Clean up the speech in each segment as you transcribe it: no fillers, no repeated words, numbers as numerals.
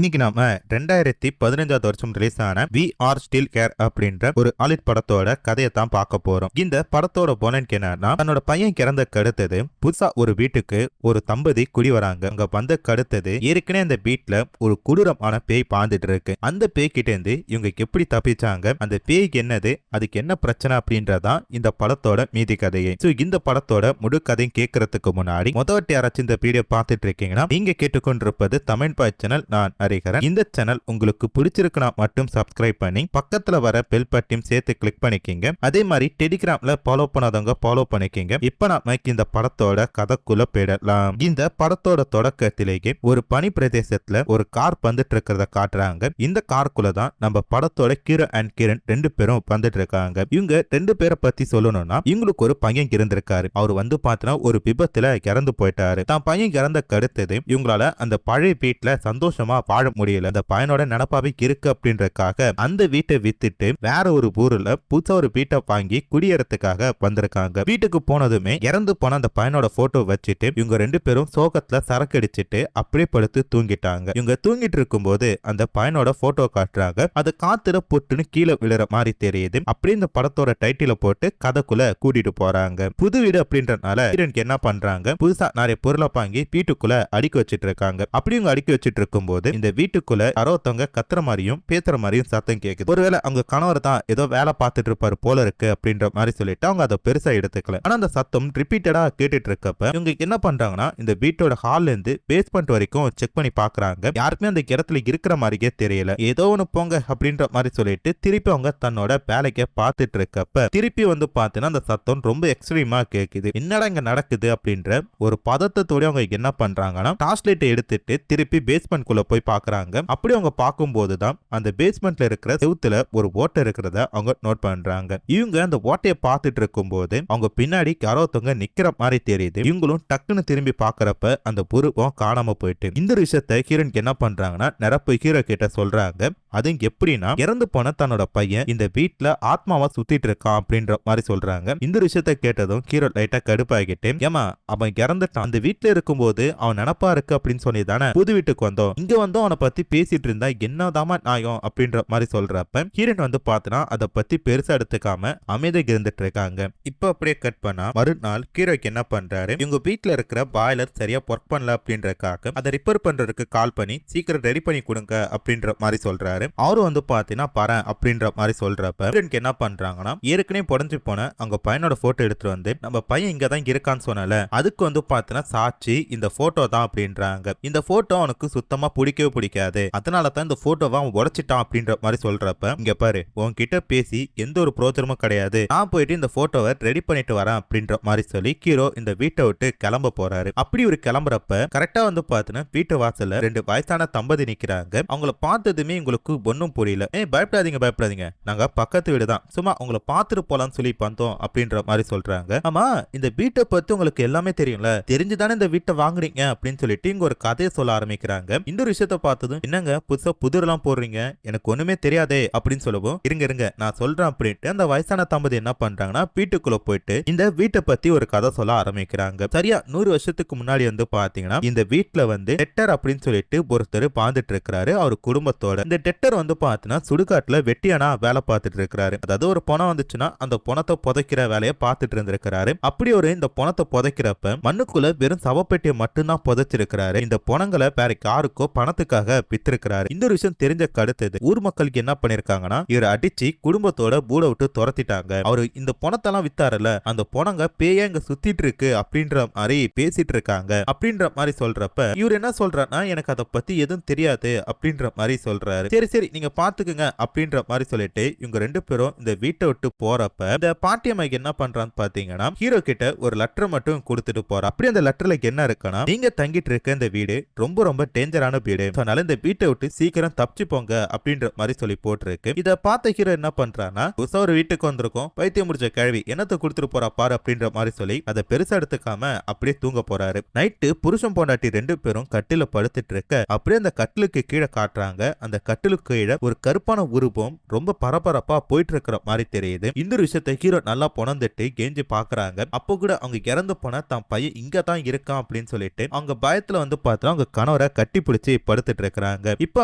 இன்னைக்கு நாம 2015 வருஷம் ரிலீஸ் ஆன வி ஆர் ஸ்டில் கேர் அப்படின்ற ஒரு ஹாலிவுட் படத்தோட கதையை தான் பார்க்க போறோம். இந்த படத்தோட போனன்ட் என்னன்னா, தன்னோட பையன் கிறந்த கடுத்தது புதுசா ஒரு வீட்டுக்கு ஒரு தம்பதி குடி வராங்க. அங்க வந்த கடுத்தது ஏற்கனவே அந்த வீட்டுல ஒரு கொடூரமான பேய் பாந்துட்டு இருக்கு. அந்த பேய் கிட்ட இருந்து இவங்க எப்படி தப்பிச்சாங்க, அந்த பேய்க்கு என்னது, அதுக்கு என்ன பிரச்சனை அப்படின்றதான் இந்த படத்தோட மீதி கதையை. இந்த படத்தோட முழு கதையும் கேட்கறதுக்கு முன்னாடி முதவட்டி யாராச்சும் இந்த வீடியோ பார்த்துட்டு இருக்கீங்கன்னா நீங்க கேட்டுக்கொண்டிருப்பது தமிழ் பாய் சேனல். நான் ஹரிஹரன். இந்த சேனல் உங்களுக்கு பிடிச்சிருக்குன்னா மட்டும் சப்ஸ்கிரைப் பண்ணி பக்கத்துல வர பெல் பட்டியும் சேர்த்து கிளிக் பண்ணிக்கிங்க. அதே மாதிரி டெலிகிராம்ல ஃபாலோ பண்ணாதவங்க ஃபாலோ பண்ணிக்கிங்க. இப்ப நாம இந்த படத்தோட கதைக்குள்ள போயிடலாம். இந்த படத்தோட தொடக்கத்திலேயே ஒரு பனி பிரதேசத்துல ஒரு கார் வந்துட்டு இருக்கிறத காட்டுறாங்க. இந்த காருக்குள்ள தான் நம்ம படத்தோட ஹீரோ அண்ட் கிரண் ரெண்டு பேரும் வந்துட்டு இருக்காங்க. இவங்க ரெண்டு பேரை பத்தி சொல்லணும்னா, இவங்களுக்கு ஒரு பையன் இருந்திருக்காரு. அவர் வந்து பாத்தீங்கன்னா ஒரு விபத்துல இறந்து போயிட்டாரு. தான் பையன் இறந்த கடுத்தது இவங்களால அந்த பழைய வீட்டுல சந்தோஷமா வாழ முடியல. அந்த பையனோட நினப்பாவே இருக்கு அப்படின்றதுக்காக அந்த வீட்டை வித்துட்டு வேற ஒரு ஊர்ல புதுசா ஒரு வீட்டை வாங்கி குடியேறதுக்காக வந்திருக்காங்க. வீட்டுக்கு போனதுமே இறந்து போன அந்த பையனோட போட்டோ வச்சுட்டு இவங்க ரெண்டு பேரும் சோகத்துல சரக்கு அடிச்சிட்டு அப்படியே படுத்து தூங்கிட்டாங்க. இவங்க தூங்கிட்டு இருக்கும் போது அந்த பையனோட போட்டோ காட்டுறாங்க. அது காத்துல பொட்டுன்னு கீழே விழுற மாதிரி தெரியுது. அப்படியே இந்த படத்தோட டைட்டில போட்டு கதைக்குள்ள கூட்டிட்டு போறாங்க. புது வீடு அப்படின்றதுனால என்ன பண்றாங்க, புதுசா நிறைய பொருளை வாங்கி வீட்டுக்குள்ள அடுக்கி வச்சிட்டு இருக்காங்க. அப்படி இவங்க அடுக்கி வச்சிட்டு இருக்கும் போது இந்த வீட்டுக்குள்ள யாரோத்தவங்க கத்துற மாதிரியும் பேசுற மாதிரியும் சத்தம் கேக்குது. ஒருவேளை அவங்க கணவர் தான் ஏதோ வேலை பார்த்துட்டு இருப்பாரு போல இருக்கு அப்படின்ற மாதிரி சொல்லிட்டு அவங்க அதை பெருசா எடுத்துக்கல. ஆனா அந்த சத்தம் ரிப்பீட்டடா கேட்டுட்டு இருக்கப்ப இவங்க என்ன பண்றாங்கன்னா, இந்த வீட்டோட ஹால்ல இருந்து பேஸ்மெண்ட் வரைக்கும் செக் பண்ணி பாக்குறாங்க. யாருக்குமே அந்த இடத்துல இருக்கிற மாதிரியே தெரியல. ஏதோ ஒண்ணு போங்க அப்படின்ற மாதிரி சொல்லிட்டு திருப்பி அவங்க தன்னோட வேலைக்கு பார்த்துட்டு இருக்கப்ப திருப்பி வந்து பாத்தீங்கன்னா அந்த சத்தம் ரொம்ப எக்ஸ்ட்ரீமா கேக்குது. என்னடா இங்க நடக்குது அப்படின்ற ஒரு பதத்தோட அவங்க என்ன பண்றாங்கன்னா, டார்ச் லைட் எடுத்துட்டு திருப்பி பேஸ்மெண்ட் குள்ள போய் பாக்குறாங்க. அப்படி அவங்க பார்க்கும்போது தான் அந்த பேஸ்மெண்ட்ல இருக்கிற செவுத்துல ஒரு ஓட்டை இருக்கிறத அவங்க நோட் பண்றாங்க. இவங்க அந்த ஓட்டையை பார்த்துட்டு இருக்கும் போது அவங்க பின்னாடி யாரோத்தவங்க நிக்கிற மாதிரி தெரியுது. இவங்களும் டக்குன்னு திரும்பி பாக்குறப்ப அந்த புருவம் காணாம போயிட்டு இந்த விஷயத்தை ஹீரோன் என்ன பண்றாங்கன்னா நிரப்பு ஹீரோ கிட்ட சொல்றாங்க. அது எப்படின்னா, இறந்து போன தன்னோட பையன் இந்த வீட்டுல ஆத்மாவா சுத்திட்டு இருக்கான் அப்படின்ற மாதிரி சொல்றாங்க. இந்த விஷயத்தை கேட்டதும் ஹீரோ லைட்டா கடுப்பாகிட்டு, ஏமா அவன் இறந்துட்டான், அந்த வீட்டுல இருக்கும்போது அவன் நினப்பா இருக்கு அப்படின்னு சொல்லி தானே புது வீட்டுக்கு வந்தோம், இங்க வந்து அவனை பத்தி பேசிட்டு இருந்தா என்னதாமா நியாயம் அப்படின்ற மாதிரி சொல்றப்ப ஹீரோன் வந்து பார்த்தனா அதை பத்தி பெருசா எடுத்துக்காம அமைதியாக இருந்துட்டு இருக்காங்க. இப்ப அப்படியே கட் பண்ணா மறுநாள் ஹீரோக்கு என்ன பண்றாரு, இவங்க வீட்டுல இருக்கிற பாய்லர் சரியா ஒர்க் பண்ணல அப்படின்றதுக்காக அதை ரிப்பேர் பண்றதுக்கு கால் பண்ணி சீக்கிரம் ரெடி பண்ணி கொடுங்க அப்படின்ற மாதிரி சொல்றாரு. அவரும் வந்து பாத்தீங்கன்னா பாரு அப்படின்ற மாதிரி சொல்றப்ப ஹீரோனுக்கு என்ன பண்றாங்கன்னா, ஏற்கனவே புடஞ்சு போன அவங்க பையனோட போட்டோ எடுத்துட்டு வந்து நம்ம பையன் இங்க தான் இருக்கான்னு சொன்னல, அதுக்கு வந்து பாத்தீங்கன்னா சாட்சி இந்த போட்டோ தான் அப்படின்றாங்க. இந்த போட்டோ அவனுக்கு சுத்தமா பிடிக்கவே பிடிக்காது, அதனால தான் இந்த போட்டோவை அவன் உடைச்சிட்டான் அப்படின்ற மாதிரி சொல்றப்ப, இங்க பாரு உன்கிட்ட பேசி எந்த ஒரு பிரோஜனமும் கிடையாது, நான் போயிட்டு இந்த போட்டோவை ரெடி பண்ணிட்டு வரேன் அப்படின்ற மாதிரி சொல்லி ஹீரோ இந்த வீட்டை விட்டு கிளம்ப போறாரு. அப்படி ஒரு கிளம்புறப்ப கரெக்டா வந்து பாத்தீங்கன்னா வீட்டு வாசல்ல ரெண்டு வயசான தம்பதி நிக்கிறாங்க. அவங்கள பார்த்ததுமே உங்களுக்கு ஒன்னும் புரியல. பயப்படாதீங்க பயப்படாதீங்க, நாங்க பக்கத்து வீடு தான், சும்மா உங்களை பார்த்துட்டு போலான்னு சொல்லி வந்தோம் அப்படின்ற மாதிரி சொல்றாங்க. ஆமா, இந்த வீட்டை பத்தி உங்களுக்கு எல்லாமே தெரியும்ல, தெரிஞ்சுதானே இந்த வீட்டை வாங்குறீங்க அப்படின்னு சொல்லிட்டு இங்க ஒரு கதையை சொல்ல ஆரம்பிக்கிறாங்க. இந்த ஒரு விஷயத்த பார்த்ததும், என்னங்க புதுசா புதிரெல்லாம் போடுறீங்க, எனக்கு ஒண்ணுமே தெரியாதே அப்படின்னு சொல்லவும், இருங்க இருங்க நான் சொல்றேன் அப்படின்ட்டு அந்த வயசான தம்பதி என்ன பண்றாங்கன்னா வீட்டுக்குள்ள போயிட்டு இந்த வீட்டை பத்தி ஒரு கதை சொல்ல ஆரம்பிக்கிறாங்க. சரியா 100 வருஷத்துக்கு முன்னாடி வந்து பாத்தீங்கன்னா இந்த வீட்டுல வந்து டெட்டர் அப்படின்னு சொல்லிட்டு ஒருத்தர் பாந்துட்டு இருக்கிறாரு அவர் குடும்பத்தோட. இந்த டெட்டர் வந்து பாத்தீங்கன்னா சுடுகாட்டுல வெட்டியானா வேலை பார்த்துட்டு இருக்கிறாரு. அதாவது ஒரு பணம் வந்துச்சுன்னா அந்த பணத்தை புதைக்கிற வேலையை பார்த்துட்டு இருந்திருக்கிறாரு. அப்படி ஒரு இந்த பணத்தை புதைக்கிறப்ப மண்ணுக்குள்ள வெறும் சவப்பெட்டியை மட்டும்தான் புதைச்சிருக்கிறாரு. இந்த பணங்களை வேற யாருக்கோ பணத்துக்காக வித்திருக்கிறாரு. இந்த ஒரு விஷயம் தெரிஞ்ச கடுத்தது ஊர் மக்களுக்கு என்ன பண்ணிருக்காங்கன்னா, இவரை அடிச்சு குடும்பத்தோட பூட விட்டு துரத்திட்டாங்க. அவரு இந்த பணத்தெல்லாம் வித்தாருல, அந்த பணங்க பேயா இங்க சுத்திட்டு இருக்கு அப்படின்ற மாதிரி பேசிட்டு இருக்காங்க அப்படின்ற மாதிரி சொல்றப்ப இவர் என்ன சொல்றாருன்னா, எனக்கு அதை பத்தி எதுவும் தெரியாது அப்படின்ற மாதிரி சொல்றாரு. சரி சரி நீங்க பாத்துக்குங்க அப்படின்ற மாதிரி சொல்லிட்டு இவங்க ரெண்டு பேரும் இந்த வீட்டை விட்டு போறப்ப இந்த பாட்டியம்மா என்ன பண்றான்னு பாத்தீங்கன்னா, ஹீரோ கிட்ட ஒரு லெட்டர் மட்டும் கொடுத்துட்டு போற. அப்படி அந்த லெட்டர்ல என்ன இருக்குன்னா, நீங்க தங்கிட்டு இருக்க இந்த வீடு ரொம்ப ரொம்ப டேஞ்சரான வீடு, அதனால இந்த வீட்டை விட்டு சீக்கிரம் தப்பிச்சு போங்க அப்படின்ற மாதிரி சொல்லி போட்டிருக்கு. இத பார்த்த ஹீரோ என்ன பண்றான்னா, புதுசா ஒரு வீட்டுக்கு வந்திருக்கோம், பைத்தியம் முடிச்ச கேள்வி என்னத்தை கொடுத்துட்டு போறா பாரு அப்படின்ற மாதிரி சொல்லி அதை பெருசா எடுத்துக்காம அப்படியே தூங்க போறாரு. நைட்டு புருஷன் பொண்டாட்டி ரெண்டு பேரும் கட்டில படுத்துட்டு இருக்க அப்படியே அந்த கட்டிலுக்கு கீழே காட்டுறாங்க. அந்த கட்டிலுக்கு கீழே ஒரு கருப்பான உருவம் ரொம்ப பரபரப்பா போயிட்டு இருக்கிற மாதிரி தெரியுது. இந்த விஷயத்தை ஹீரோ நல்லா புணர்ந்துட்டு கெஞ்சி பாக்குறாங்க. அப்போ கூட அவங்க இறந்து போன தான் பையன் இங்க தான் இருக்கான் அப்படின்னு சொல்லிட்டு அவங்க பயத்துல வந்து பார்த்தா அவங்க கணவரை கட்டி பிடிச்சி படுத்துட்டு பாத்துட்டு இருக்காங்க. இப்ப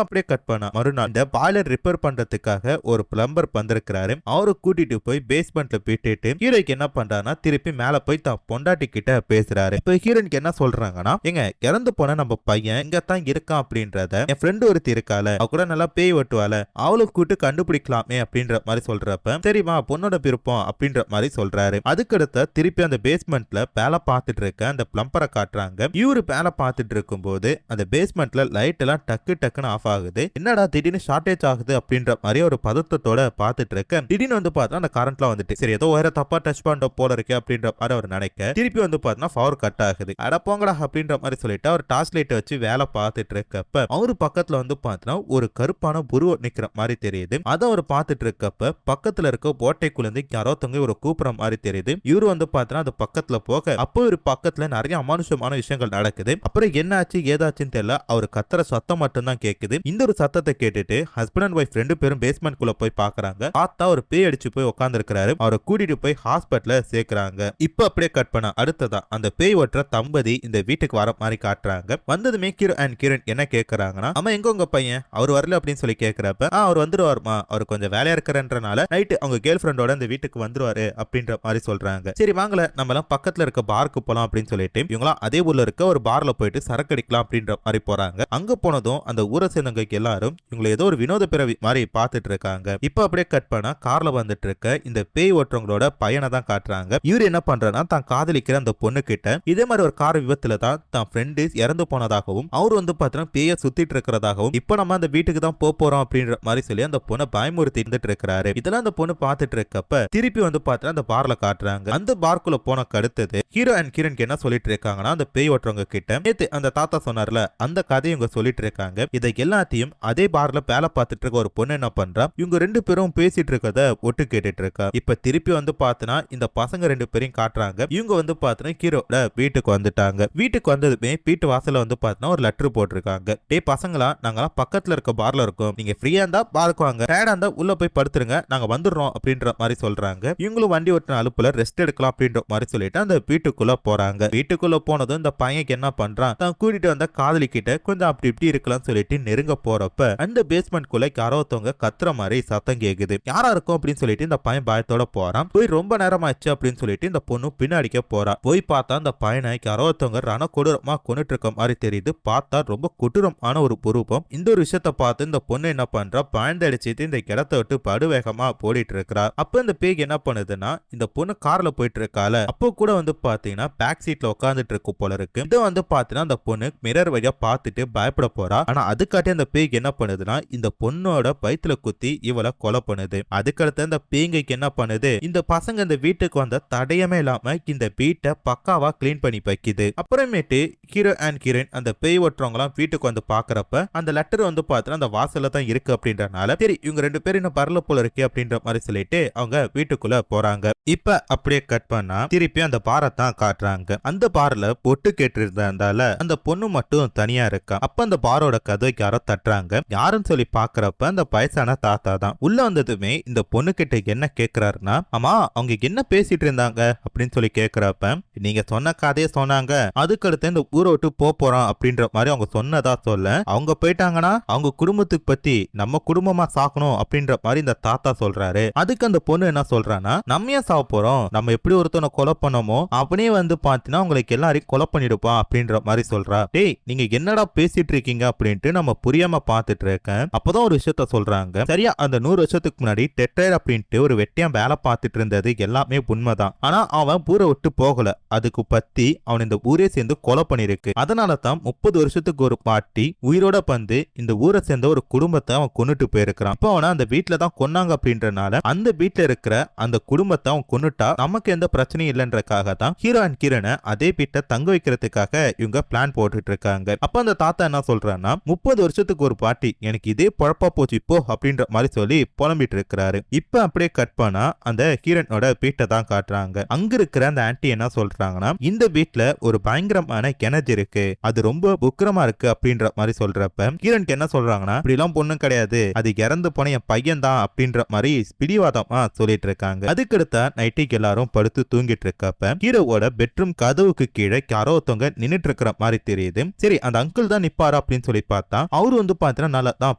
அப்படியே கட் பண்ணா மறுநாள் இந்த பாய்லர் ரிப்பேர் பண்றதுக்காக ஒரு பிளம்பர் வந்திருக்காரு. அவரு கூட்டிட்டு போய் பேஸ்மெண்ட்ல போயிட்டு ஹீரோக்கு என்ன பண்றாருன்னா திருப்பி மேல போய் தான் பொண்டாட்டி கிட்ட பேசுறாரு. இப்ப ஹீரோனுக்கு என்ன சொல்றாங்கன்னா, எங்க இறந்து போன நம்ம பையன் இங்க தான் இருக்கான் அப்படின்றத என் ஃப்ரெண்டு ஒருத்தி இருக்கால, அவ கூட நல்லா பேய் வெட்டுவால, அவளை கூட்டு கண்டுபிடிக்கலாமே அப்படின்ற மாதிரி சொல்றப்ப சரிமா பொண்ணோட விருப்பம் அப்படின்ற மாதிரி சொல்றாரு. அதுக்கடுத்த திருப்பி அந்த பேஸ்மெண்ட்ல வேலை பார்த்துட்டு இருக்க அந்த பிளம்பரை காட்டுறாங்க. இவரு வேலை பார்த்துட்டு இருக்கும் போது அந்த பேஸ்மெண்ட்ல லைட் எல்லாம் டக்கு டக்குன்னு ஆஃப் ஆகுது. என்னடா திடீர்னு ஷார்டேஜ் ஆகுது அப்படின்ற மாதிரி ஒரு பதத்தத்தோட பார்த்துட்டு இருக்க திடீர்னு வந்து பார்த்தா அந்த கரண்ட்லாம் வந்துட்டு சரி ஏதோ வேற தப்பா டச் பண்ண போல இருக்கு அப்படின்ற மாதிரி அவர் நினைக்க திருப்பி வந்து பார்த்தா பவர் கட் ஆகுது. அட போங்கடா அப்படின்ற மாதிரி சொல்லிட்டு அவர் டார்ச் லைட் வச்சு வேலை பார்த்துட்டு இருக்கப்ப அவரு பக்கத்துல வந்து பார்த்தா ஒரு கருப்பான புருவம் நிக்கிற மாதிரி தெரியுது. அதை அவர் பார்த்துட்டு இருக்கப்ப பக்கத்துல இருக்க ஓட்டைக்குள்ள இருந்து யாரோ தொங்க ஒரு கூப்பிடுற மாதிரி தெரியுது. இவரு வந்து பார்த்தா அது பக்கத்துல போக அப்போ ஒரு பக்கத்துல நிறைய அமானுஷமான விஷயங்கள் நடக்குது. அப்புறம் என்ன ஆச்சு ஏதாச்சுன்னு தெரியல, அவர் கத்துற சத்தம் மட்டும் தான் கேக்குது. இந்த ஒரு சத்தத்தை கேட்டுட்டு ஹஸ்பண்ட் அண்ட் ஒய்ஃப் ரெண்டு பேரும் பேஸ்மெண்ட் குள்ள போய் பாக்குறாங்க. பார்த்தா ஒரு பேய் அடிச்சு போய் உட்கார்ந்து இருக்காரு. அவரை கூட்டிட்டு போய் ஹாஸ்பிட்டல்ல சேர்க்கிறாங்க. இப்ப அப்படியே கட் பண்ண அடுத்ததா அந்த பேய் ஓட்டுற தம்பதி இந்த வீட்டுக்கு வர மாதிரி காட்டுறாங்க. வந்ததுமே கிரு அண்ட் கிரண் என்ன கேக்குறாங்கன்னா, அம்மா எங்க உங்க பையன் அவர் வரல அப்படின்னு சொல்லி கேக்குறப்ப அவர் வந்துருவாருமா, அவர் கொஞ்சம் வேலையா இருக்கிறன்றனால நைட்டு அவங்க கேர்ள் ஃப்ரெண்டோட இந்த வீட்டுக்கு வந்துருவாரு அப்படின்ற மாதிரி சொல்றாங்க. சரி வாங்கல நம்ம எல்லாம் பக்கத்துல இருக்க பாருக்கு போலாம் அப்படின்னு சொல்லிட்டு இவங்களாம் அதே ஊர்ல இருக்க ஒரு பார்ல போயிட்டு சரக்கு அடிக்கலாம் அப்படின்ற மாதிரி போறாங்க. அங்க போனதும் அந்த ஊரை சேர்ந்தவங்க எல்லாரும் இவங்களை ஏதோ ஒரு வினோத பிறவி மாதிரி பார்த்துட்டு இருக்காங்க. இப்ப அப்படியே கட் பண்ணா கார்ல வந்துட்டு இருக்க இந்த பேய் ஓட்டுறவங்களோட பையனை தான் காட்டுறாங்க. இவர் என்ன பண்றனா தான் காதலிக்கிற அந்த பொண்ணு கிட்ட இதே மாதிரி ஒரு கார் விபத்துல தான் ஃப்ரெண்டு இறந்து போனதாகவும் அவர் வந்து பார்த்தீங்கன்னா பேய சுத்திட்டு இருக்கிறதாகவும் இப்ப நம்ம அந்த வீட்டுக்கு தான் போறோம் அப்படின்ற மாதிரி சொல்லி அந்த பொண்ணை பயமுறுத்தி இருந்துட்டு இருக்காரு. இதெல்லாம் அந்த பொண்ணு பார்த்துட்டு இருக்கப்ப திருப்பி வந்து பார்த்தீங்கன்னா அந்த பார்ல காட்டுறாங்க. அந்த பார்க்குள்ள போன அடுத்தது ஹீரோ அண்ட் கிரண் என்ன சொல்லிட்டு இருக்காங்கன்னா, அந்த பேய் ஓட்டுறவங்க கிட்ட நேத்து அந்த தாத்தா சொன்னார்ல அந்த கதையை இவங்க சொல்லிட்டு இருக்காங்க. இதை எல்லாத்தையும் அதே பார்ல வேலை பார்த்துட்டு இருக்க ஒரு பொண்ணு என்ன பண்றா, இவங்க ரெண்டு பேரும் பேசிட்டு இருக்கத ஒட்டு கேட்டுட்டு இருக்கா. இப்ப திருப்பி வந்து பார்த்தனா இந்த பசங்க ரெண்டு பேரையும் காட்டுறாங்க. இவங்க வந்து பார்த்தனா ஹீரோட வீட்டுக்கு வந்துட்டாங்க. வீட்டுக்கு வந்ததுமே வீட்டு வாசல்ல வந்து பார்த்தனா ஒரு லெட்டர் போட்டிருக்காங்க. டேய் பசங்களா, நாங்கலாம் பக்கத்துல இருக்க பார்ல இருக்கோம், நீங்க ஃப்ரீயா இருந்தா பார்க்கு வாங்க, டயர்டா இருந்தா உள்ள போய் படுத்துருங்க, நாங்க வந்துடுறோம் அப்படின்ற மாதிரி சொல்றாங்க. இவங்களும் வண்டி ஓட்டின அலுப்புல ரெஸ்ட் எடுக்கலாம் அப்படின்ற மாதிரி சொல்லிட்டு அந்த வீட்டுக்குள்ள போறாங்க. வீட்டுக்குள்ள போனதும் இந்த பையன் என்ன பண்றான், தான் கூட்டிட்டு வந்த காதலி கிட்ட கொஞ்சம் அப்படி இப்படி இருக்கலாம் சொல்லிட்டு நெருங்க போறப்ப அந்த பேஸ்மெண்ட் குள்ள யாரோ ஒருத்தவங்க கத்துற மாதிரி சத்தம் கேக்குது. யாரா இருக்கும் அப்படின்னு சொல்லிட்டு இந்த பையன் பயத்தோட போறான். போய் ரொம்ப நேரம் ஆச்சு அப்படின்னு சொல்லிட்டு இந்த பொண்ணு பின்னாடிக்க போறா. போய் பார்த்தா அந்த பையனை யாரோ ஒருத்தவங்க ரண கொடூரமா கொண்டுட்டு இருக்க மாதிரி தெரியுது. பார்த்தா ரொம்ப கொடூரமான ஒரு புரூபம். இந்த ஒரு விஷயத்த பார்த்து இந்த பொண்ணு என்ன பண்றா, பயந்து அடிச்சுட்டு இந்த இடத்த விட்டு படுவேகமா போடிட்டு இருக்கிறா. அப்ப இந்த பேய் என்ன பண்ணுதுன்னா, இந்த பொண்ணு கார்ல போயிட்டு இருக்கால அப்போ கூட வந்து பாத்தீங்கன்னா பேக் சீட்ல உட்காந்துட்டு இருக்கும் போல இருக்கு. இதை வந்து பாத்தீங்கன்னா அந்த பொண்ணு மிரர் வழியா பார்த்துட்டு பயப்பட போறா. ஆனா அதுக்காட்டி அந்த பேய்க்கு என்ன பண்ணுதுன்னா இந்த பொண்ணோட வயித்துல குத்தி இவளை கொலை பண்ணுது. அதுக்கடுத்து இந்த பேய்க்கு என்ன பண்ணுது, இந்த பசங்க இந்த வீட்டுக்கு வந்த தடையமே இல்லாம இந்த வீட்டை பக்காவா கிளீன் பண்ணி வைக்குது. அப்புறமேட்டு ஹீரோ அண்ட் கிரண் அந்த பேய் ஓட்டுறவங்களாம் வீட்டுக்கு வந்து பாக்குறப்ப அந்த லெட்டர் வந்து பாத்தீங்கன்னா அந்த வாசல்ல தான் இருக்கு அப்படின்றனால சரி இவங்க ரெண்டு பேரும் இன்னும் பரல போல இருக்கு அப்படின்ற மாதிரி சொல்லிட்டு அவங்க வீட்டுக்குள்ள போறாங்க. இப்ப அப்படியே கட் பண்ணா திருப்பி அந்த பாரை தான் காட்டுறாங்க. அந்த பார்ல பொட்டு கேட்டு இருந்தால அந்த பொண்ணு மட்டும் தனியா இருக்கா. அப்ப அந்த பாரோட கதைக்கு யாரோ தட்டுறாங்க. யாருன்னு சொல்லி பாக்குறப்ப அந்த வயசான தாத்தா தான். உள்ள வந்ததுமே இந்த பொண்ணு கிட்ட என்ன கேக்குறாருன்னா, ஆமா அவங்க என்ன பேசிட்டு இருந்தாங்க அப்படின்னு சொல்லி கேக்குறப்ப நீங்க சொன்ன கதையை சொன்னாங்க, அதுக்கடுத்து இந்த ஊரை விட்டு போறோம் அப்படின்ற மாதிரி அவங்க சொன்னதா சொல்ல அவங்க போயிட்டாங்கன்னா அவங்க குடும்பத்துக்கு பத்தி நம்ம குடும்பமா சாக்கணும் அப்படின்ற மாதிரி இந்த தாத்தா சொல்றாரு. அதுக்கு அந்த பொண்ணு என்ன சொல்றான்னா, நம்ம ஏன் சாவ போறோம், நம்ம எப்படி ஒருத்தனை கொலை பண்ணமோ அப்படியே வந்து பாத்தீங்கன்னா உங்களுக்கு எல்லாரையும் கொலை பண்ணிடுப்பான் அப்படின்ற மாதிரி சொல்றா. டேய் நீங்க என்னடா பேசிட்டு இருக்கீங்க அப்படின்ட்டு நம்ம புரியாம பாத்துட்டு இருக்கேன். அப்பதான் ஒரு விஷயத்த சொல்றாங்க. சரியா அந்த 100 வருஷத்துக்கு முன்னாடி டெட்ரர் அப்படின்ட்டு ஒரு வெட்டியான் வேலை பார்த்துட்டு இருந்தது எல்லாமே உண்மைதான். ஆனா அவன் ஊரை விட்டு போகல, அதுக்கு பத்தி அவன் இந்த ஊரே சேர்ந்து கொலை பண்ணிருக்கு. அதனால தான் 30 வருஷத்துக்கு ஒரு பாட்டி உயிரோட வந்து இந்த ஊரை சேர்ந்த ஒரு குடும்பத்தை அவன் கொன்னுட்டு போயிருக்கான். இப்போ அவனை அந்த வீட்டுல தான் கொன்னாங்க அப்படின்றனால அந்த வீட்டுல இருக்கிற அந்த குடும்பத்தை அவன் கொன்னுட்டா நமக்கு எந்த பிரச்சனையும் இல்லைன்றக்காக தான் ஹீரோ அண்ட் கிரணை அதே வீட்டை தங்க வைக்கிறதுக்காக இவங்க பிளான் போட்டுட்டு இருக்காங்க. அப்ப அந்த தாத்தா என்ன சொல்றான்னா, 30 வருஷத்துக்கு ஒரு பாட்டி எனக்கு இதே பொழப்பா போச்சு இப்போ அப்படின்ற மாதிரி சொல்லி புலம்பிட்டு இருக்கிறாரு. இப்ப அப்படியே கட் பண்ணா அந்த ஹீரோனோட வீட்டை தான் காட்டுறாங்க. அங்க இருக்கிற அந்த ஆன்டி என்ன சொல்றாங்கன்னா, இந்த வீட்டுல ஒரு பயங்கரமான கிணறு இருக்கு, அது ரொம்ப புக்கிரமா இருக்கு அப்படின்ற மாதிரி சொல்றப்ப ஹீரோனுக்கு என்ன சொல்றாங்கன்னா, இப்படி எல்லாம் பொண்ணும் கிடையாது, அது இறந்து போன என் பையன் தான் அப்படின்ற மாதிரி பிடிவாதமா சொல்லிட்டு இருக்காங்க. அதுக்கடுத்த நைட்டுக்கு எல்லாரும் படுத்து தூங்கிட்டு இருக்கப்ப ஹீரோவோட பெட்ரூம் கதவுக்கு கீழே யாரோ ஒருத்தவங்க நின்னுட்டு இருக்கிற மாதிரி தெரியுது. சரி அந்த அங்கிள் தான் நிப்பாரா அப்படின்னு சொல்லி பார்த்தா அவரு வந்து பாத்தீங்கன்னா நல்லா தான்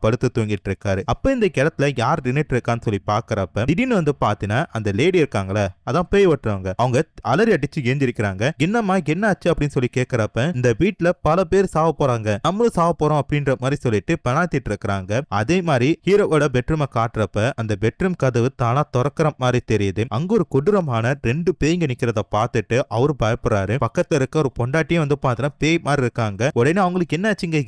படுத்து தூங்கிட்டு இருக்காரு. அப்ப இந்த இடத்துல யார் நின்னுட்டு இருக்கான்னு சொல்லி பாக்குறப்ப திடீர்னு வந்து பாத்தீங்கன்னா அந்த லேடி இருக்காங்களே, அதான் பேய் ஓட்டுறவங்க, அவங்க அலறி அடிச்சு ஏந்திருக்கிறாங்க. என்னம்மா என்ன ஆச்சு அப்படின்னு சொல்லி கேக்குறப்ப இந்த வீட்டுல பல பேர் சாவ போறாங்க, நம்மளும் சாவ போறோம் அப்படின்ற மாதிரி சொல்லிட்டு பணாத்திட்டு இருக்காங்க. அதே மாதிரி ஹீரோவோட பெட்ரூமை காட்டுறப்ப அந்த பெட்ரூம் கதவு தானா திறக்கிற மாதிரி தெரியுது. அங்க ஒரு கொடூரமான 2 பேய்ங்க நிக்கிறத பார்த்துட்டு அவரு பயப்படுறாரு. பக்கத்துல இருக்க ஒரு பொண்டாட்டியும் வந்து பாத்தீங்கன்னா பேய் மாதிரி இருக்காங்க. உடனே அவங்களுக்கு என்னாச்சுங்க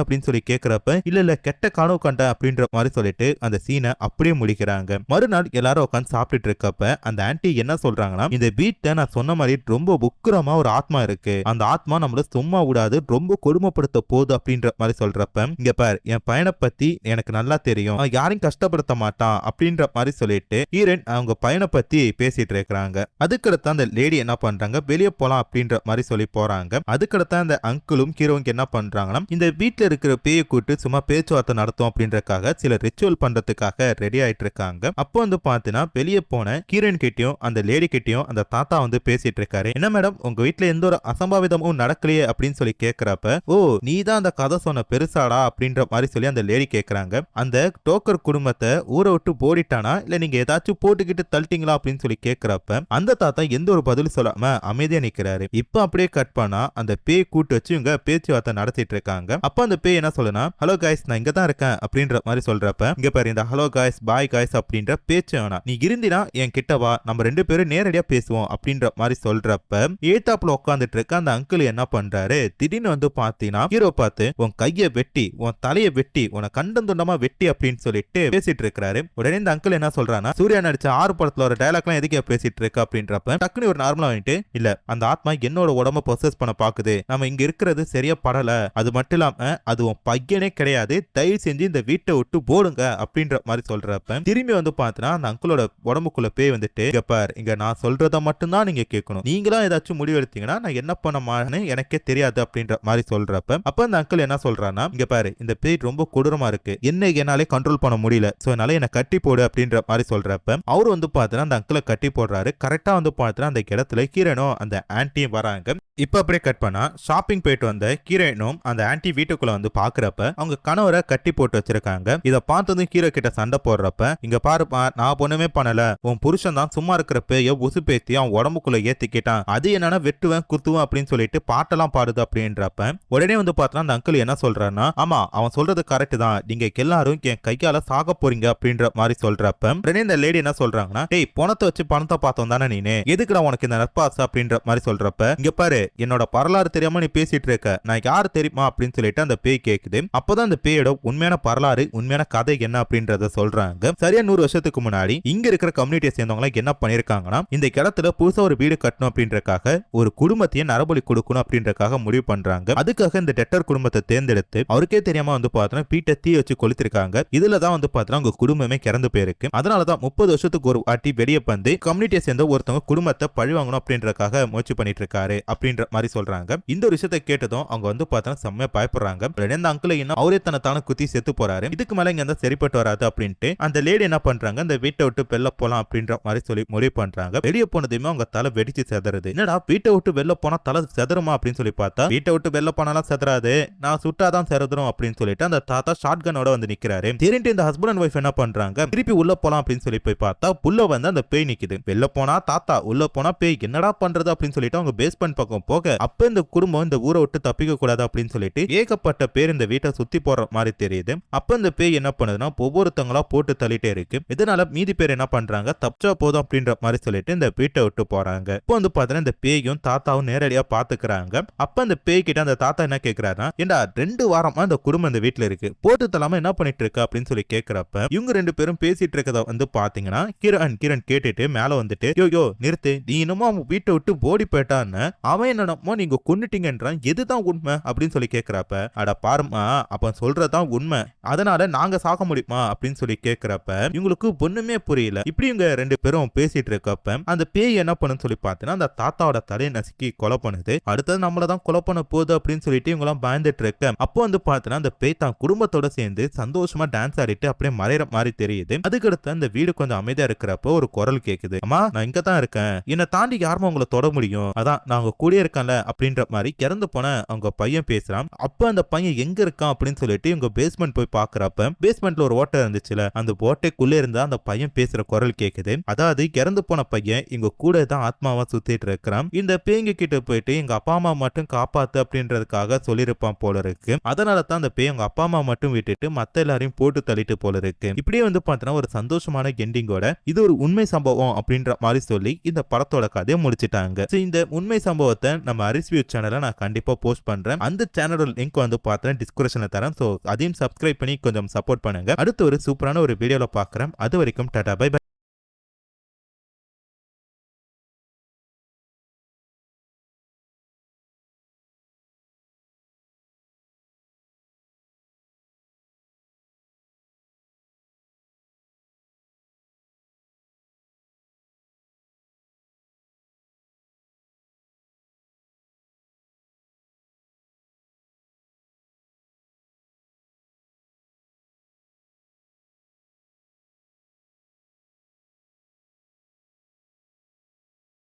அப்படின்னு சொல்லி கேக்குறப்ப இல்ல கெட்ட கனவு கண்ட அப்படின்ற மாதிரி சொல்லிட்டு அந்த சீனை அப்படியே முடிக்கிறாங்க. மறுநாள் எல்லாரும் உட்காந்து சாப்பிட்டுட்டு இருக்கப்ப அந்த ஆன்ட்டி என்ன சொல்றாங்கன்னா, இந்த வீட்டை நான் சொன்ன மாதிரி ரொம்ப உக்கிரமா ஒரு ஆத்மா இருக்கு, அந்த ஆத்மா நம்மள சும்மா விடாது, ரொம்ப கொடுமைப்படுத்த போகுது அப்படின்ற மாதிரி சொல்றப்ப இங்க பார், என் பையனை பத்தி எனக்கு நல்லா தெரியும், யாரையும் கஷ்டப்படுத்த மாட்டான் அப்படின்ற மாதிரி சொல்லிட்டு ஹீரோயின் அவங்க பையனை பத்தி பேசிட்டு இருக்கிறாங்க. அதுக்கடுத்து அந்த லேடி என்ன பண்றாங்க, வெளியே போலாம் அப்படின்ற மாதிரி சொல்லி போறாங்க. அதுக்கடுத்து அந்த அங்கிளும் ஹீரோவுக்கு என்ன பண்றாங்கன்னா, இந்த வீட்டுல இருக்கிற பேயை கூட்டு சும்மா பேச்சுவார்த்தை நடத்தும் அப்படின்றக்காக சில ரிச்சுவல் பண்றதுக்காக ரெடி ஆயிட்டு இருக்காங்க. அப்போ வந்து பாத்தீங்கன்னா வெளியே போன ஹீரோயின் கிட்டயும் அந்த லேடி கிட்டயும் அந்த தாத்தா வந்து பேசிட்டு இருக்காரு. என்ன மேடம், உங்க வீட்டுல எந்த ஒரு அசம்பாவிதமும் நடக்கலையே அப்படின்னு சொல்லி கேக்குறப்ப, ஓ நீ தான் அந்த கதை சொன்ன பெருசாடா அப்படின்ற மாதிரி சொல்லி அந்த லேடி கேக்குறாங்க. அந்த டோக்கர் குடும்பத்தை ஊரை விட்டு போடிட்டானா இல்ல நீங்க ஏதாச்சும் போட்டுக்கிட்டு தள்ளிட்டீங்களா அப்படின்னு சொல்லி கேக்குறப்ப அந்த தாத்தா எந்த ஒரு பதில் சொல்லாம அமைதியா நிக்கிறாரு. இப்ப அப்படியே கட் பண்ணா அந்த பேய் கூட்டு வச்சு இவங்க பேச்சுவார்த்தை நடத்திட்டு இருக்காங்க. அப்ப அந்த பேய் என்ன சொல்லுனா, ஹலோ காய்ஸ் நான் இங்க தான் இருக்கேன் அப்படின்ற மாதிரி சொல்றப்ப இங்க பாரு, இந்த ஹலோ காய்ஸ் பாய் காய்ஸ் அப்படின்ற பேச்சு வேணாம், நீ இருந்தினா என் கிட்ட வா, நம்ம 2 பேரும் நேரடியா பேசுவோம் அப்படின்ற மாதிரி சொல்றப்ப ஏத்தாப்புல உட்காந்துட்டு இருக்க அந்த அங்கிள் என்ன பண்றாரு, திடீர்னு வந்து பாத்தீங்கன்னா ஹீரோ பார்த்து உன் கையை வெட்டி உன் தலையை வெட்டி உன கண்டம் துண்டமா வெட்டி அப்படின்னு சொல்லிட்டு பேசிட்டு இருக்காரு. உடனே இந்த அங்கிள் என்ன சொல்றானா, சூர்யா நடிச்ச 6 படத்துல ஒரு டயலாக்லாம் எதுக்கே பேசிட்டு இருக்க அப்படின்றப்ப டக்குனு ஒரு நார்மலா வந்துட்டு, இல்ல அந்த ஆத்மா என்னோட உடம்ப பொசஸ் பண்ண பாக்குது, நம்ம இங்க இருக்கிறது சரியா படல, அது மட்டும் இல்லாம அது உன் பையனே கிடையாது, தயவு செஞ்சு இந்த வீட்டை விட்டு போடுங்க அப்படின்ற மாதிரி சொல்றப்ப திரும்பி வந்து பாத்தீங்கன்னா அந்த அங்கிளோட உடம்புக்குள்ள பேய் வந்துட்டு, பார் இங்க நான் சொல்றத மட்டும்தான் நீங்க கேட்கணும், நீங்களா ஏதாச்சும் முடிவு எடுத்தீங்கன்னா நான் என்ன பண்ணமான்னு எனக்கே தெரியாது அப்படின்ற மாதிரி சொல்றப்ப அப்ப அந்த அங்கிள் என்ன சொல்றான்னா, இங்க பாரு இந்த பேய் ரொம்ப கொடூரமா இருக்கு, என்ன என்னாலே கண்ட்ரோல் பண்ண முடியல, சோ என்னால என்ன கட்டி போடு அப்படின்ற மாதிரி சொல்றப்ப அவரு வந்து பாத்தீங்கன்னா அந்த அங்கிளை கட்டி போடுறாரு. கரெக்டா வந்து பாத்தீங்கன்னா அந்த இடத்துல ஹீரோனும் அந்த ஆன்ட்டியும் வராங்க. இப்ப அப்படியே கட் பண்ணா ஷாப்பிங் போயிட்டு வந்த ஹீரோயினும் அந்த ஆன்ட்டி வீட்டுக்குள்ள வந்து பாக்குறப்ப அவங்க கணவரை கட்டி போட்டு வச்சிருக்காங்க. இத பார்த்ததும் ஹீரோ கிட்ட சண்டை போடுறப்ப, இங்க பாருப்பா நான் பொண்ணுமே பண்ணல, உன் புருஷன் தான் சும்மா இருக்கிற பேய உசு பேத்தி அவன் உடம்புக்குள்ள ஏத்திக்கிட்டான், அது என்னன்னா வெட்டுவேன் குத்துவேன் அப்படின்னு சொல்லிட்டு பாட்டெல்லாம் பாடுது அப்படின்றப்ப உடனே வந்து பார்த்தா அந்த அங்கிள் என்ன சொல்றாருன்னா, ஆமா அவன் சொல்றது கரெக்ட் தான், நீங்க எல்லாரும் என் கையால சாக போறீங்க அப்படின்ற மாதிரி சொல்றப்ப உடனே இந்த லேடி என்ன சொல்றாங்கன்னா, டேய் பணத்தை வச்சு பணத்தை பார்த்தோம் தானே நீனு, எதுக்குடா உனக்கு இந்த நட்பாசு அப்படின்ற மாதிரி சொல்றப்ப, இங்க பாரு என்னோட வரலாறு தெரியாம நீ பேசிட்டு இருக்க, நான் யாரு தெரியுமா அப்படின்னு சொல்லிட்டு அந்த பேய் கேக்குது. அப்பதான் அந்த பேயோட உண்மையான வரலாறு உண்மையான கதை என்ன அப்படின்றத சொல்றாங்க. சரியா 100 வருஷத்துக்கு முன்னாடி இங்க இருக்கிற கம்யூனிட்டியை சேர்ந்தவங்க என்ன பண்ணிருக்காங்கன்னா, இந்த இடத்துல புதுசா ஒரு வீடு கட்டணும் அப்படின்றக்காக ஒரு குடும்பத்தையே நரபலி கொடுக்கணும் அப்படின்றக்காக முடிவு பண்றாங்க. அதுக்காக இந்த டெட்டர் குடும்பத்தை தேர்ந்தெடுத்து அவருக்கே தெரியாம வந்து பார்த்தோன்னா வீட்டை தீ வச்சு கொளுத்திருக்காங்க. இதுலதான் வந்து பார்த்தோன்னா உங்க குடும்பமே கிறந்து போயிருக்கு. அதனாலதான் 30 வருஷத்துக்கு ஒரு வாட்டி வெளியே வந்து கம்யூனிட்டியை சேர்ந்த ஒருத்தவங்க குடும்பத்தை பழி வாங்கணும் அப்படின்றக்காக முயற்சி பண்ணிட்டு இருக்காரு அப்படின்ற மாதிரி சொல்றாங்க. இந்த ஒரு விஷயத்தை கேட்டதும் அவங்க வந்து பார்த்தா செம்மையா பயப்படுறாங்க. இந்த அங்கிள் இன்னும் அவரே தன்னை குத்தி செத்து போறாரு, இதுக்கு மேல இங்க இருந்தா சரிப்பட்டு வராது அப்படின்ட்டு அந்த லேடி என்ன பண்றாங்க, அந்த வீட்டை விட்டு வெளில போலாம் அப்படின்ற மாதிரி சொல்லி முடிவு பண்றாங்க. வெளியே போனதுமே அவங்க தலை வெடிச்சு செதறுது. என்னடா வீட்டை விட்டு வெளில போனா தலை செதறுமா அப்படின்னு சொல்லி பார்த்தா, வீட்டை விட்டு வெளில போனாலும் செதறாது, நான் சுட்டாதான் செதறும் அப்படின்னு சொல்லிட்டு அந்த தாத்தா ஷார்ட் கனோட வந்து நிக்கிறாரு. சரின்ட்டு இந்த ஹஸ்பண்ட் அண்ட் ஒய்ஃப் என்ன பண்றாங்க, திருப்பி உள்ள போலாம் அப்படின்னு சொல்லி போய் பார்த்தா உள்ள வந்து அந்த பேய் நிக்குது. வெளில போனா தாத்தா, உள்ள போனா பேய், என்னடா பண்றது அப்படின்னு சொல்லிட்டு அவங்க பேஸ்மெண்ட் பக்கம் போக அப்ப இந்த குடும்பம் இந்த ஊரை விட்டு தப்பிக்க கூடாது அப்படின்னு சொல்லிட்டு ஏகப்பட்ட பேர் இந்த வீட்டை சுத்தி போற மாதிரி தெரியுது. அப்ப இந்த பேய் என்ன பண்ணுதுன்னா ஒவ்வொருத்தங்களா போட்டு தள்ளிட்டே இருக்கு. இதனால மீதி பேர் என்ன பண்றாங்க, தப்பிச்சா போதும் அப்படின்ற மாதிரி சொல்லிட்டு இந்த வீட்டை விட்டு போறாங்க. இப்போ வந்து பாத்தீங்கன்னா இந்த பேயும் தாத்தாவும் நேரடியா பாத்துக்கிறாங்க. அப்ப அந்த பேய் கிட்ட அந்த தாத்தா என்ன கேக்குறாருன்னா, ஏண்டா 2 வாரமா இந்த குடும்பம் இந்த வீட்டுல இருக்கு, போட்டு தள்ளாம என்ன பண்ணிட்டு இருக்க அப்படின்னு சொல்லி கேக்குறப்ப இவங்க 2 பேரும் பேசிட்டு இருக்கத வந்து பாத்தீங்கன்னா கிரண் கேட்டுட்டு மேல வந்துட்டு, யோ நிறுத்து, நீ இன்னமும் அவன் வீட்டை விட்டு ஓடி போயிட்டான்னு அவன் என்னமோ நீங்க கொன்னுட்டீங்கன்றான், எதுதான் உண்மை அப்படின்னு சொல்லி கேக்குறப்ப, அட பாருமா அப்ப சொல்றதுதான் உண்மை, அதனால நாங்க சாக முடியுமா அப்படின்னு சொல்லி கேக்குறப்ப இவங்களுக்கு ஒண்ணுமே புரியல. இப்படி இவங்க 2 பேரும் பேசிட்டு இருக்கப்ப அந்த பேய் என்ன பண்ணுன்னு சொல்லி பார்த்தீங்கன்னா அந்த தாத்தாவோட தலையை நசுக்கி கொலை பண்ணுது. அடுத்தது நம்மளதான் கொலை பண்ண போகுது அப்படின்னு சொல்லிட்டு இவங்க எல்லாம் பயந்துட்டு இருக்க. அப்போ வந்து பார்த்தீங்கன்னா அந்த பேய் தான் குடும்பத்தோட சேர்ந்து சந்தோஷமா டான்ஸ் ஆடிட்டு அப்படியே மறைற மாதிரி தெரியுது. அதுக்கடுத்து அந்த வீடு கொஞ்சம் அமைதியா இருக்கிறப்ப ஒரு குரல் கேக்குது, அம்மா நான் இங்க தான் இருக்கேன், என்னை தாண்டி யாருமா உங்களை தொட முடியும், அதான் நாங்க கூடிய இருக்கான்ல அப்படின்ற மாதிரி இறந்து போன அவங்க பையன் பேசுறான். அப்ப அந்த பையன் எங்க இருக்கான் அப்படின்னு சொல்லிட்டு இவங்க பேஸ்மெண்ட் போய் பாக்குறப்ப பேஸ்மெண்ட்ல ஒரு ஓட்டை இருந்துச்சுல, அந்த ஓட்டைக்குள்ள இருந்தா அந்த பையன் பேசுற குரல் கேக்குது. அதாவது இறந்து போன பையன் இவங்க கூட தான் ஆத்மாவா சுத்திட்டு இருக்கிறான். இந்த பேய்ங்க கிட்ட போயிட்டு எங்க அப்பா அம்மா மட்டும் காப்பாத்து அப்படின்றதுக்காக சொல்லிருப்பான் போல இருக்கு. அதனால தான் அந்த பேய் உங்க அப்பா அம்மா மட்டும் விட்டுட்டு மத்த எல்லாரையும் போட்டு தள்ளிட்டு போல இருக்கு. இப்படியே பார்த்தோன்னா ஒரு சந்தோஷமான எண்டிங்கோட இது ஒரு உண்மை சம்பவம் அப்படின்ற மாதிரி சொல்லி இந்த படத்தோட கதையை முடிச்சிட்டாங்க. இந்த உண்மை சம்பவத்தை நம்ம அரிஸ்வியூ சேனல்ல நான் கண்டிப்பா போஸ்ட் பண்றேன். அந்த சேனலோட லிங்க் பார்த்தேன் டிஸ்கிரிப்ஷன்ல தரேன். சோ அதையும் சப்ஸ்கிரைப் பண்ணி கொஞ்சம் சப்போர்ட் பண்ணுங்க. அடுத்து ஒரு சூப்பரான ஒரு வீடியோல பார்க்கறேன். அது வரைக்கும் டாடா பை பை.